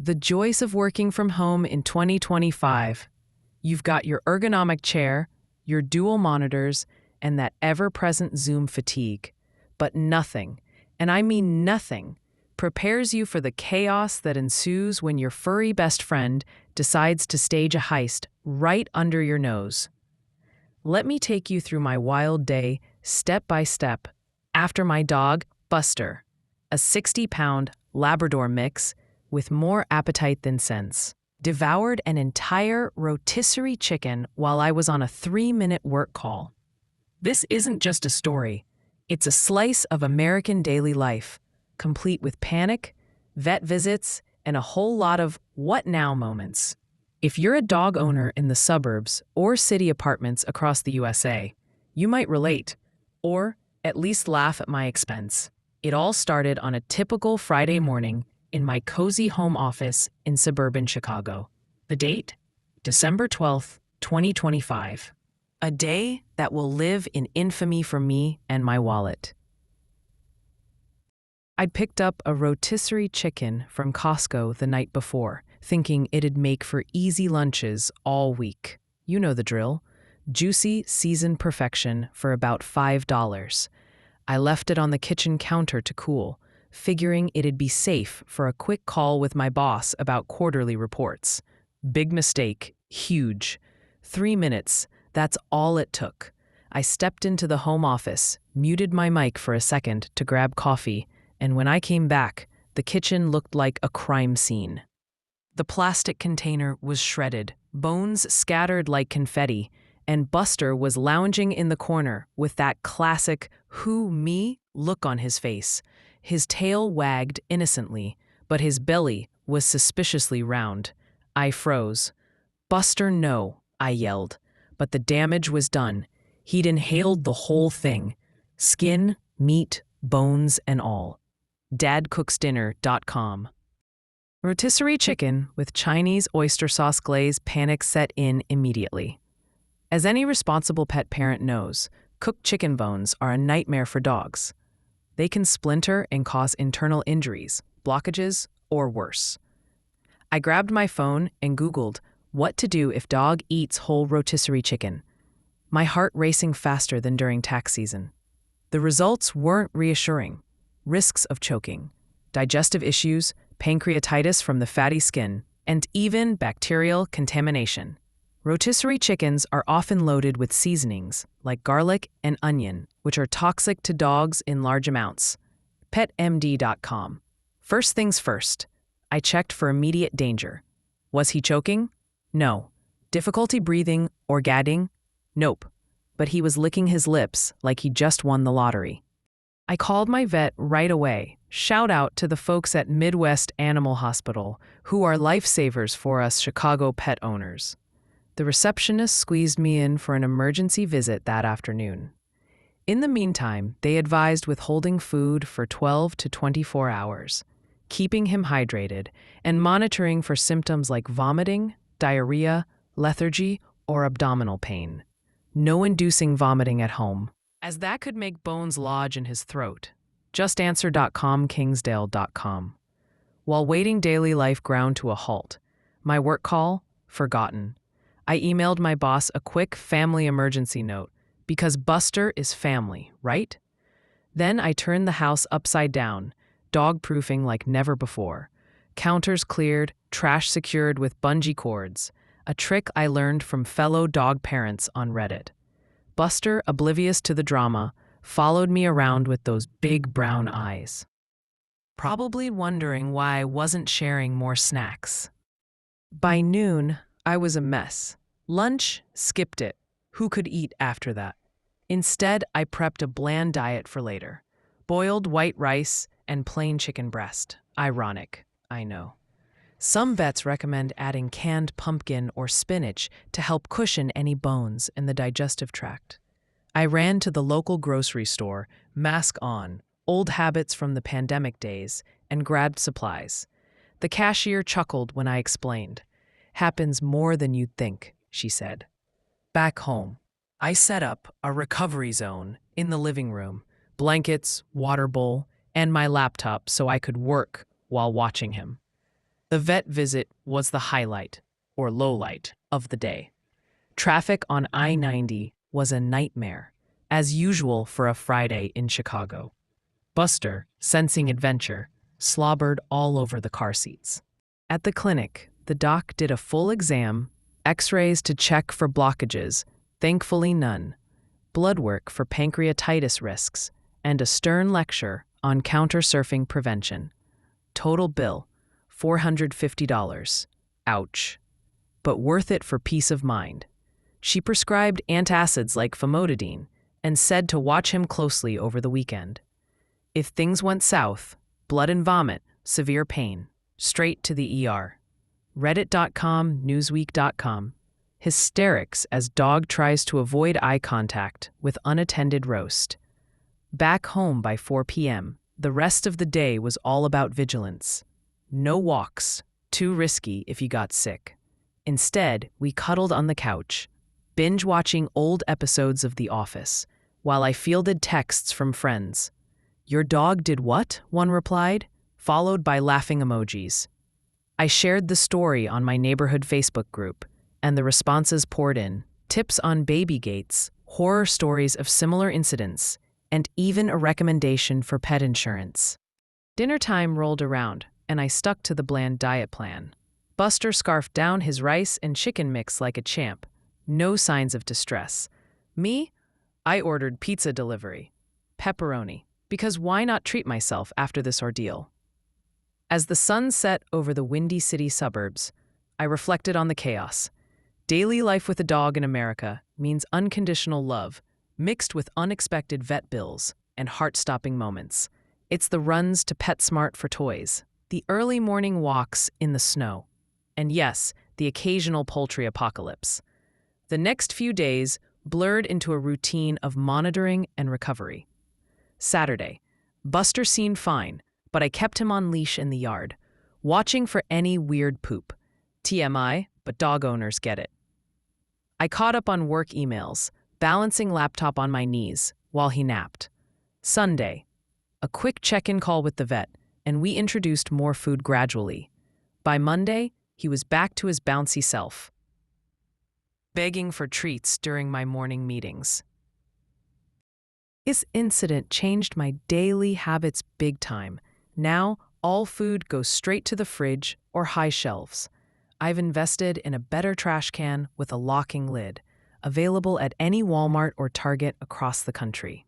The joys of working from home in 2025. You've got your ergonomic chair, your dual monitors, and that ever-present Zoom fatigue. But nothing, and I mean nothing, prepares you for the chaos that ensues when your furry best friend decides to stage a heist right under your nose. Let me take you through my wild day, step by step, after my dog, Buster, a 60-pound Labrador mix with more appetite than sense, devoured an entire rotisserie chicken while I was on a 3-minute work call. This isn't just a story. It's a slice of American daily life, complete with panic, vet visits, and a whole lot of what now moments. If you're a dog owner in the suburbs or city apartments across the USA, you might relate, or at least laugh at my expense. It all started on a typical Friday morning in my cozy home office in suburban Chicago. The date? December 12th, 2025. A day that will live in infamy for me and my wallet. I'd picked up a rotisserie chicken from Costco the night before, thinking it'd make for easy lunches all week. You know the drill. Juicy, seasoned perfection for about $5. I left it on the kitchen counter to cool, figuring it'd be safe for a quick call with my boss about quarterly reports. Big mistake. Huge. 3 minutes. That's all it took. I stepped into the home office, muted my mic for a second to grab coffee, and when I came back, the kitchen looked like a crime scene. The plastic container was shredded, bones scattered like confetti, and Buster was lounging in the corner with that classic "who, me?" look on his face. His tail wagged innocently, but his belly was suspiciously round. I froze. "Buster, no," I yelled. But the damage was done. He'd inhaled the whole thing. Skin, meat, bones, and all. dadcooksdinner.com. Rotisserie chicken with Chinese oyster sauce glaze. Panic set in immediately. As any responsible pet parent knows, cooked chicken bones are a nightmare for dogs. They can splinter and cause internal injuries, blockages, or worse. I grabbed my phone and Googled what to do if dog eats whole rotisserie chicken, my heart racing faster than during tax season. The results weren't reassuring. Risks of choking, digestive issues, pancreatitis from the fatty skin, and even bacterial contamination. Rotisserie chickens are often loaded with seasonings like garlic and onion, which are toxic to dogs in large amounts. PetMD.com. First things first, I checked for immediate danger. Was he choking? No. Difficulty breathing or gagging? Nope. But he was licking his lips like he just won the lottery. I called my vet right away. Shout out to the folks at Midwest Animal Hospital, who are lifesavers for us Chicago pet owners. The receptionist squeezed me in for an emergency visit that afternoon. In the meantime, they advised withholding food for 12 to 24 hours, keeping him hydrated, and monitoring for symptoms like vomiting, diarrhea, lethargy, or abdominal pain. No inducing vomiting at home, as that could make bones lodge in his throat. JustAnswer.com, Kingsdale.com. While waiting, daily life ground to a halt. My work call? Forgotten. I emailed my boss a quick family emergency note, because Buster is family, right? Then I turned the house upside down, dog-proofing like never before. Counters cleared, trash secured with bungee cords, a trick I learned from fellow dog parents on Reddit. Buster, oblivious to the drama, followed me around with those big brown eyes, probably wondering why I wasn't sharing more snacks. By noon, I was a mess. Lunch, skipped it. Who could eat after that? Instead, I prepped a bland diet for later. Boiled white rice and plain chicken breast. Ironic, I know. Some vets recommend adding canned pumpkin or spinach to help cushion any bones in the digestive tract. I ran to the local grocery store, mask on, old habits from the pandemic days, and grabbed supplies. The cashier chuckled when I explained. Happens more than you'd think, she said. Back home, I set up a recovery zone in the living room, blankets, water bowl, and my laptop so I could work while watching him. The vet visit was the highlight, or lowlight, of the day. Traffic on I-90 was a nightmare, as usual for a Friday in Chicago. Buster, sensing adventure, slobbered all over the car seats. At the clinic, the doc did a full exam, x-rays to check for blockages, thankfully none, blood work for pancreatitis risks, and a stern lecture on counter-surfing prevention. Total bill, $450. Ouch. But worth it for peace of mind. She prescribed antacids like famotidine and said to watch him closely over the weekend. If things went south, blood and vomit, severe pain, straight to the ER. Reddit.com, Newsweek.com. Hysterics as dog tries to avoid eye contact with unattended roast. Back home by 4 p.m., the rest of the day was all about vigilance. No walks, too risky if you got sick. Instead, we cuddled on the couch, binge-watching old episodes of The Office, while I fielded texts from friends. "Your dog did what?" one replied, followed by laughing emojis. I shared the story on my neighborhood Facebook group, and the responses poured in. Tips on baby gates, horror stories of similar incidents, and even a recommendation for pet insurance. Dinner time rolled around, and I stuck to the bland diet plan. Buster scarfed down his rice and chicken mix like a champ. No signs of distress. Me? I ordered pizza delivery. Pepperoni. Because why not treat myself after this ordeal? As the sun set over the windy city suburbs, I reflected on the chaos. Daily life with a dog in America means unconditional love, mixed with unexpected vet bills and heart-stopping moments. It's the runs to PetSmart for toys, the early morning walks in the snow, and yes, the occasional poultry apocalypse. The next few days blurred into a routine of monitoring and recovery. Saturday. Buster seemed fine, but I kept him on leash in the yard, watching for any weird poop. TMI, but dog owners get it. I caught up on work emails, balancing laptop on my knees while he napped. Sunday. A quick check-in call with the vet, and we introduced more food gradually. By Monday, he was back to his bouncy self, begging for treats during my morning meetings. This incident changed my daily habits big time. Now, all food goes straight to the fridge or high shelves. I've invested in a better trash can with a locking lid, available at any Walmart or Target across the country.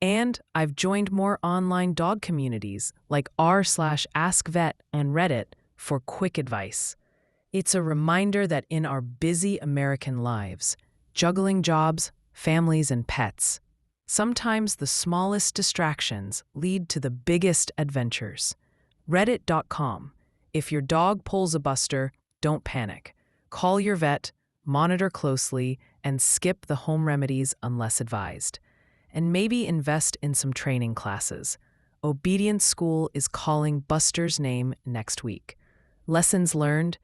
And I've joined more online dog communities like r/AskVet and Reddit for quick advice. It's a reminder that in our busy American lives, juggling jobs, families, and pets, sometimes the smallest distractions lead to the biggest adventures. Reddit.com. If your dog pulls a Buster, don't panic. Call your vet, monitor closely, and skip the home remedies unless advised. And maybe invest in some training classes. Obedience School is calling Buster's name next week. Lessons learned: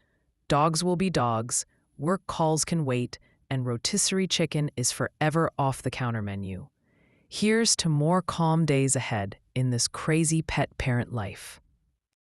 dogs will be dogs, work calls can wait, and rotisserie chicken is forever off the counter menu. Here's to more calm days ahead in this crazy pet parent life.